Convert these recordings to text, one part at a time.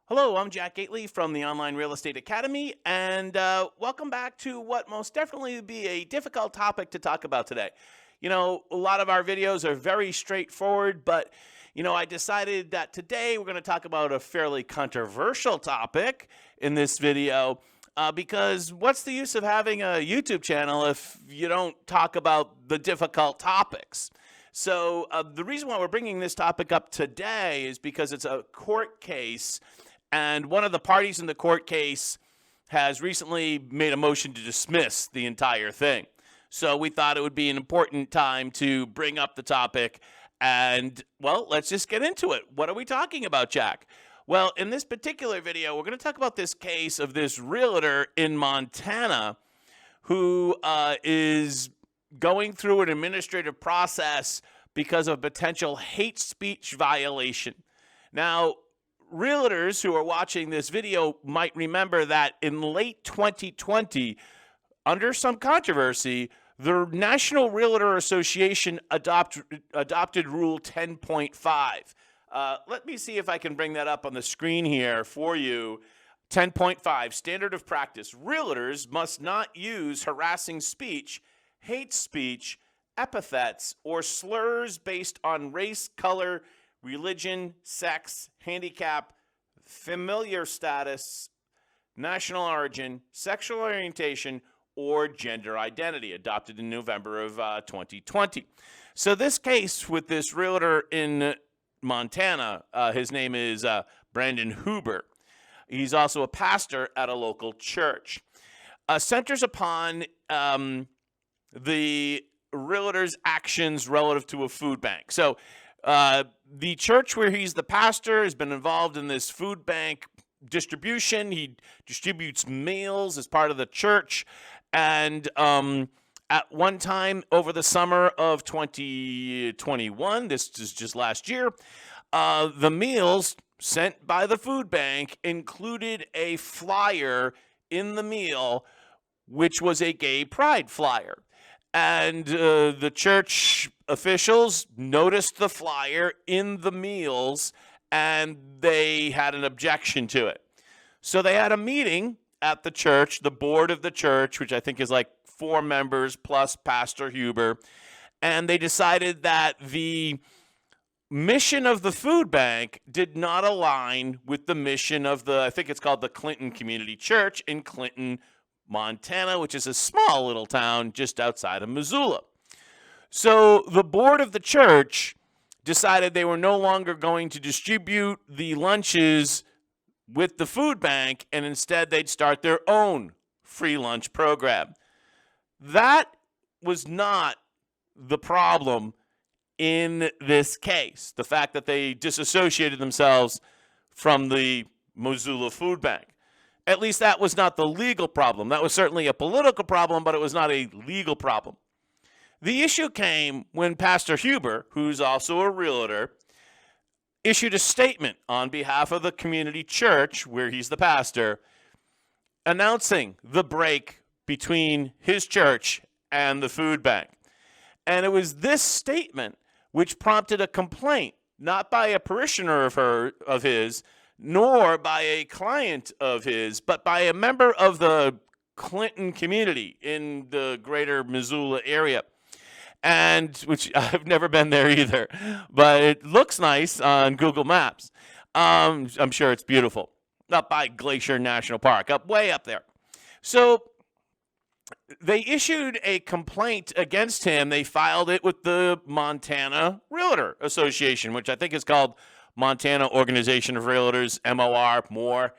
Hello, I'm Jack Gately from the Online Real Estate Academy, and welcome back to what most definitely would be a difficult topic to talk about today. A lot of our videos are very straightforward, but I decided that today we're going to talk about a fairly controversial topic in this video. Because what's the use of having a YouTube channel if you don't talk about the difficult topics? So, the reason why we're bringing this topic up today is because it's a court case, and one of the parties in the court case has recently made a motion to dismiss the entire thing. So we thought it would be an important time to bring up the topic. And, well, let's just get into it. What are we talking about, Jack? Well, in this particular video, we're going to talk about this case of this realtor in Montana who is going through an administrative process because of potential hate speech violation. Now, realtors who are watching this video might remember that in late 2020, under some controversy, the National Realtor Association adopted Rule 10.5. Let me see if I can bring that up on the screen here for you. 10.5, standard of practice. Realtors must not use harassing speech, hate speech, epithets, or slurs based on race, color, religion, sex, handicap, familiar status, national origin, sexual orientation, or gender identity, adopted in November of 2020. So this case with this realtor in Montana, his name is Brandon Huber. He's also a pastor at a local church. Centers upon the realtor's actions relative to a food bank. So the church where he's the pastor has been involved in this food bank distribution. He distributes meals as part of the church. And at one time over the summer of 2021, this is just last year, the meals sent by the food bank included a flyer in the meal, which was a gay pride flyer. And the church officials noticed the flyer in the meals, and they had an objection to it. So they had a meeting at the church, the board of the church, which I think is like 4 members plus Pastor Huber, and they decided that the mission of the food bank did not align with the mission of I think it's called the Clinton Community Church in Clinton, Montana, which is a small little town just outside of Missoula. So the board of the church decided they were no longer going to distribute the lunches with the food bank, and instead they'd start their own free lunch program. That was not the problem in this case, the fact that they disassociated themselves from the Missoula food bank. At least that was not the legal problem. That was certainly a political problem, but it was not a legal problem. The issue came when Pastor Huber, who's also a realtor, issued a statement on behalf of the community church, where he's the pastor, announcing the break between his church and the food bank. And it was this statement which prompted a complaint, not by a parishioner of his, nor by a client of his, but by a member of the Clinton community in the greater Missoula area. And which I've never been there either, but it looks nice on Google Maps. I'm sure it's beautiful. Up by Glacier National Park, way up there. So they issued a complaint against him. They filed it with the Montana Realtor Association, which I think is called Montana Organization of Realtors, MOR.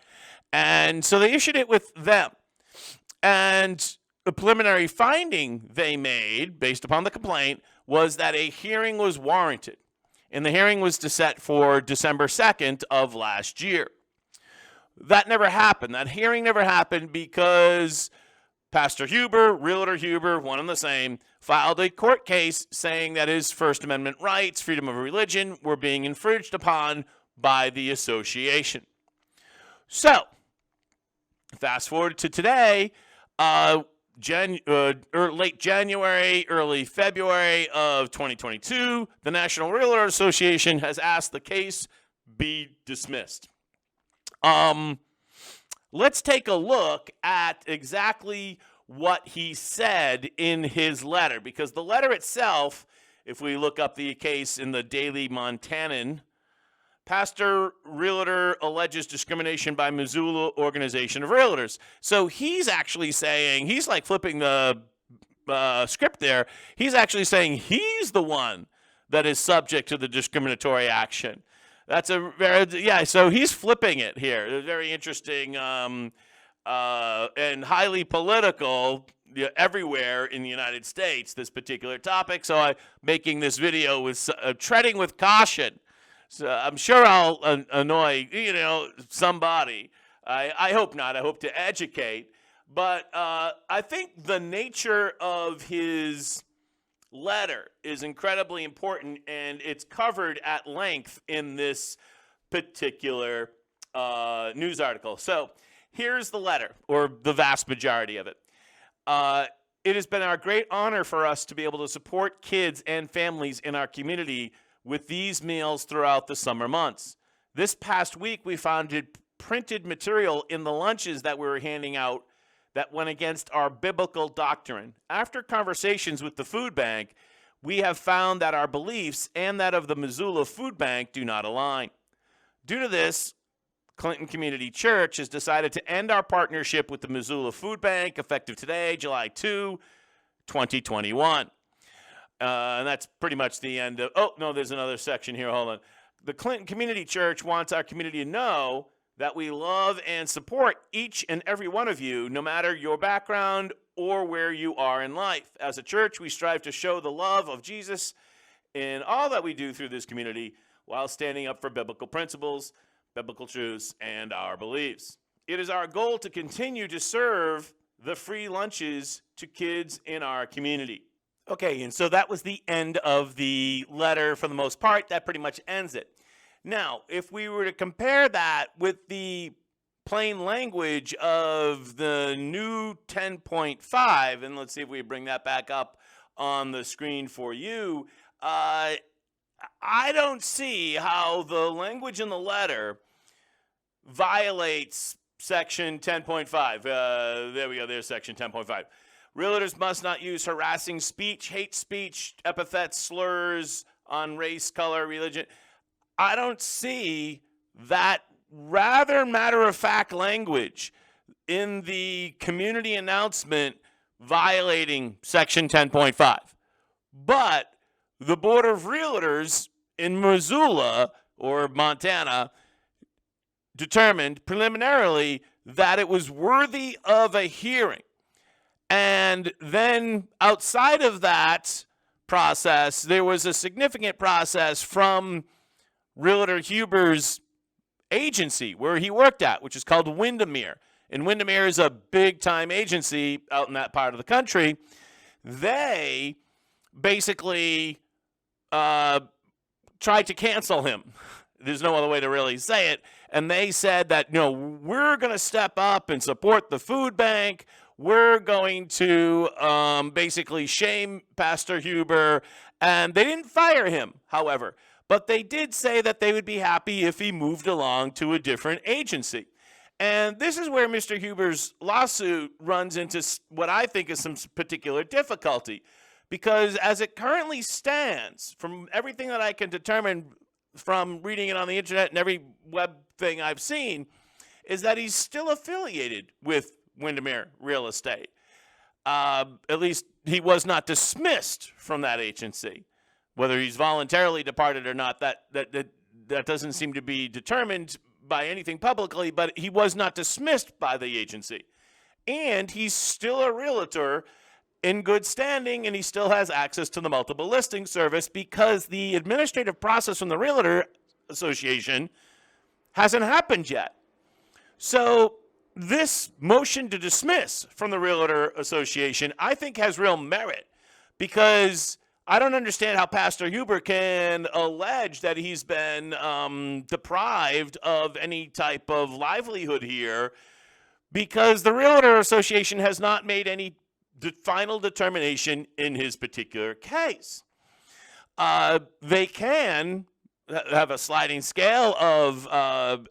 And so they issued it with them. And the preliminary finding they made, based upon the complaint, was that a hearing was warranted. And the hearing was set for December 2nd of last year. That never happened. That hearing never happened because Pastor Huber, Realtor Huber, one and the same, filed a court case saying that his First Amendment rights, freedom of religion, were being infringed upon by the association. So, fast forward to today, late January, early February of 2022, the National Realtor Association has asked the case be dismissed. Um, let's take a look at exactly what he said in his letter, because the letter itself, if we look up the case in the Daily Montanan, pastor realtor alleges discrimination by Missoula Organization of Realtors. So he's actually saying, he's like flipping the script there. He's actually saying he's the one that is subject to the discriminatory action. That's a very, yeah, so he's flipping it here. Very interesting and highly political everywhere in the United States, this particular topic. So I'm making this video with treading with caution. So I'm sure I'll annoy, somebody. I hope not. I hope to educate. But I think the nature of his letter is incredibly important, and it's covered at length in this particular news article. So here's the letter, or the vast majority of it. It has been our great honor for us to be able to support kids and families in our community with these meals throughout the summer months. This past week, we found printed material in the lunches that we were handing out that went against our biblical doctrine. After conversations with the food bank, we have found that our beliefs and that of the Missoula Food Bank do not align. Due to this, Clinton Community Church has decided to end our partnership with the Missoula Food Bank effective today, July 2, 2021. And that's pretty much the end of, oh, no, there's another section here. Hold on. The Clinton Community Church wants our community to know that we love and support each and every one of you, no matter your background or where you are in life. As a church, we strive to show the love of Jesus in all that we do through this community while standing up for biblical principles, biblical truths, and our beliefs. It is our goal to continue to serve the free lunches to kids in our community. Okay, and so that was the end of the letter for the most part. That pretty much ends it. Now, if we were to compare that with the plain language of the new 10.5, and let's see if we bring that back up on the screen for you, I don't see how the language in the letter violates Section 10.5. There we go, there's Section 10.5. Realtors must not use harassing speech, hate speech, epithets, slurs on race, color, religion. I don't see that rather matter-of-fact language in the community announcement violating Section 10.5. But the Board of Realtors in Missoula, or Montana, determined preliminarily that it was worthy of a hearing. And then outside of that process, there was a significant process from Realtor Huber's agency where he worked at, which is called Windermere. And Windermere is a big-time agency out in that part of the country. They basically tried to cancel him. There's no other way to really say it. And they said that, we're going to step up and support the food bank. We're going to basically shame Pastor Huber. And they didn't fire him, however. But they did say that they would be happy if he moved along to a different agency. And this is where Mr. Huber's lawsuit runs into what I think is some particular difficulty. Because as it currently stands, from everything that I can determine from reading it on the internet and every web thing I've seen, is that he's still affiliated with Windermere Real Estate. At least he was not dismissed from that agency. Whether he's voluntarily departed or not, that doesn't seem to be determined by anything publicly, but he was not dismissed by the agency. And he's still a realtor in good standing, and he still has access to the multiple listing service because the administrative process from the Realtor Association hasn't happened yet. So this motion to dismiss from the Realtor Association, I think, has real merit because I don't understand how Pastor Huber can allege that he's been deprived of any type of livelihood here because the Realtor Association has not made any final determination in his particular case. They can have a sliding scale of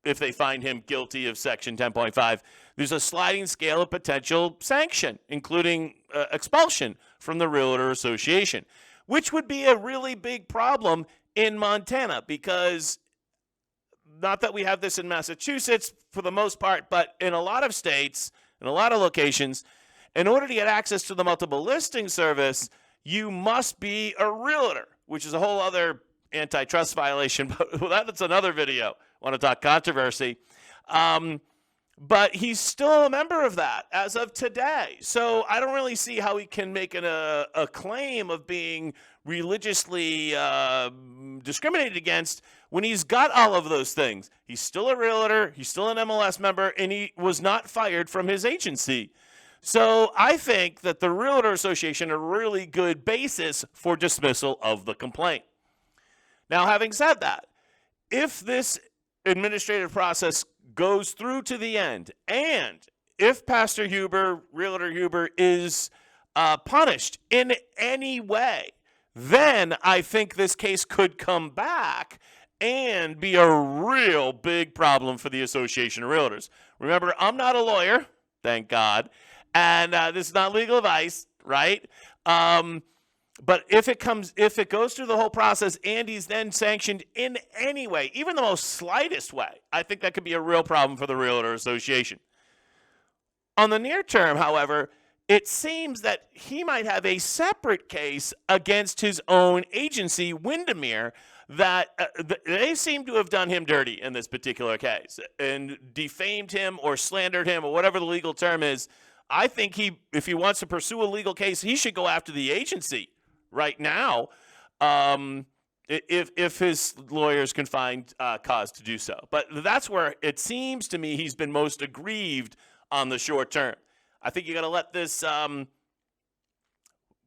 if they find him guilty of Section 10.5, there's a sliding scale of potential sanction, including expulsion from the Realtor Association, which would be a really big problem in Montana because not that we have this in Massachusetts for the most part, but in a lot of states, in a lot of locations, in order to get access to the multiple listing service, you must be a realtor, which is a whole other antitrust violation, but that's another video. I want to talk controversy. But he's still a member of that as of today. So I don't really see how he can make a claim of being religiously discriminated against when he's got all of those things. He's still a realtor, he's still an MLS member, and he was not fired from his agency. So I think that the Realtor Association is a really good basis for dismissal of the complaint. Now, having said that, if this administrative process goes through to the end, and if Pastor Huber, Realtor Huber, is punished in any way, then I think this case could come back and be a real big problem for the Association of Realtors. Remember, I'm not a lawyer, thank God, and this is not legal advice, right? But if it goes through the whole process and he's then sanctioned in any way, even the most slightest way, I think that could be a real problem for the Realtor Association. On the near term, however, it seems that he might have a separate case against his own agency, Windermere, that they seem to have done him dirty in this particular case and defamed him or slandered him or whatever the legal term is. I think if he wants to pursue a legal case, he should go after the agency right now, if his lawyers can find cause to do so. But that's where it seems to me he's been most aggrieved on the short term. I think you got to let this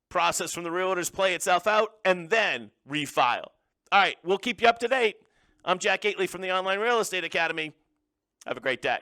process from the realtors play itself out and then refile. All right, we'll keep you up to date. I'm Jack Gately from the Online Real Estate Academy. Have a great day.